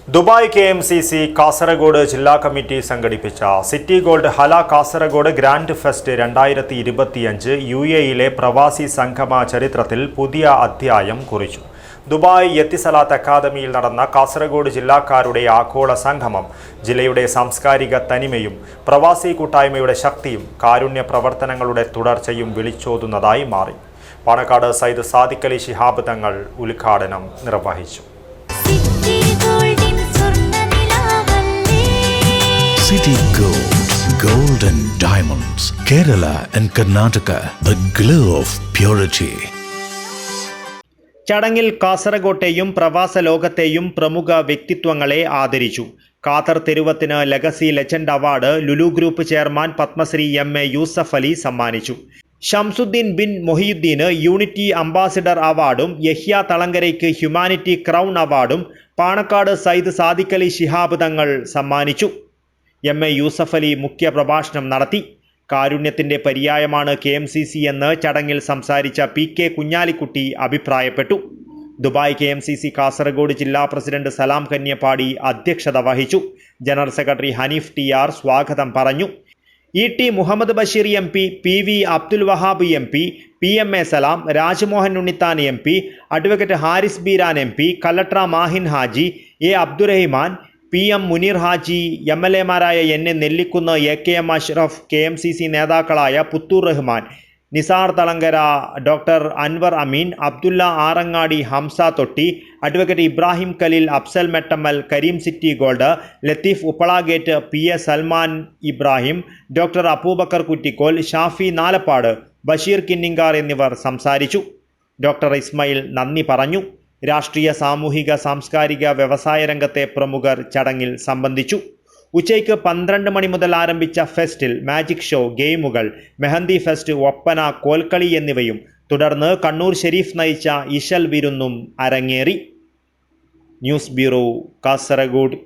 Dubai KMCC Kasaragod ജില്ലാ committee സംഘടിപ്പിച്ച city gold Hala Kasaragod grand fest 2025 UAEയിലെ പ്രവാസി സംഗമ ചരിത്രത്തിൽ പുതിയ അധ്യായം കുറിച്ചു. ദുബായ് എത്തിസലാത്ത് അക്കാദമിയിൽ നടന്ന കാസർഗോഡ് ജില്ലാക്കാരുടെ ആഗോള സംഗമം ജില്ലയുടെ സാംസ്കാരിക തനിമയും പ്രവാസി കൂട്ടായ്മയുടെ ശക്തിയും കാരുണ്യ പ്രവർത്തനങ്ങളുടെ തുടർച്ചയും വിളിച്ചോതുന്നതായി മാറി. പാണക്കാട് സയ്യിദ് സാദിഖ് അലി ശിഹാബ് തങ്ങൾ ഉദ്ഘാടനം നിർവഹിച്ചു. City Gold, Gold and Diamonds, Kerala and Karnataka, the glow of purity. ചടങ്ങിൽ കാസർഗോട്ടെയും പ്രവാസ ലോകത്തെയും പ്രമുഖ വ്യക്തിത്വങ്ങളെ ആദരിച്ചു. ഖാത്തർ തെരുവത്തിന് legacy legend award Lulu group chairman Padmashri MA Yusuff Ali സമ്മാനിച്ചു. ഷംസുദ്ദീൻ ബിൻ മൊഹിയുദ്ദീന് യൂണിറ്റി അംബാസിഡർ അവാർഡും യഹ്യ തളങ്കരയ്ക്ക് ഹ്യൂമാനിറ്റി ക്രൗൺ അവാർഡും പാണക്കാട് സയ്യിദ് സാദിഖ് അലി ശിഹാബ് തങ്ങൾ സമ്മാനിച്ചു. MA യൂസഫ് അലി മുഖ്യ പ്രഭാഷണം നടത്തി. കാരുണ്യത്തിൻ്റെ പര്യായമാണ് KMCC എന്ന് ചടങ്ങിൽ സംസാരിച്ച PK കുഞ്ഞാലിക്കുട്ടി അഭിപ്രായപ്പെട്ടു. ദുബായ് KMCC കാസർഗോഡ് ജില്ലാ പ്രസിഡന്റ് സലാം കന്യപ്പാടി അധ്യക്ഷത വഹിച്ചു. ജനറൽ സെക്രട്ടറി ഹനീഫ് TR സ്വാഗതം പറഞ്ഞു. ET Muhammad Basheer MP, PV Abdul Wahab MP, PMA Salam, Rajmohan Unnithan MP, advocate Haris Beeran MP, collector Mahin Haji, A Abdurahiman, PM Muneer Haji, MLAമാരായ NA Nellikkunnu, AKM Ashraf, KMCC നേതാക്കളായ Puthur Rahman, Nisar Thalangara, doctor Anwar Ameen, Abdulla Arangadi, Hamza Thotti, advocate Ibrahim Khaleel, Afsal Mettammal, Kareem City Gold, Latheef Uppalagate, PA Salman Ibrahim, doctor Aboobacker Kuttikol, Shafi Nalappad, Basheer Kinningar എന്നിവർ സംസാരിച്ചു. ഡോക്ടർ ഇസ്മായിൽ നന്ദി പറഞ്ഞു. രാഷ്ട്രീയ, സാമൂഹിക, സാംസ്കാരിക, വ്യവസായ രംഗത്തെ പ്രമുഖർ ചടങ്ങിൽ സംബന്ധിച്ചു. ഉച്ചയ്ക്ക് 12 മണി മുതൽ ആരംഭിച്ച ഫെസ്റ്റിൽ മാജിക് ഷോ, ഗെയിമുകൾ, മെഹന്തി ഫെസ്റ്റ്, ഒപ്പന, കോൽക്കളി എന്നിവയും തുടർന്ന് കണ്ണൂർ ഷെരീഫ് നയിച്ച ഇശൽ വിരുന്നും അരങ്ങേറി. News bureau, Kasaragod.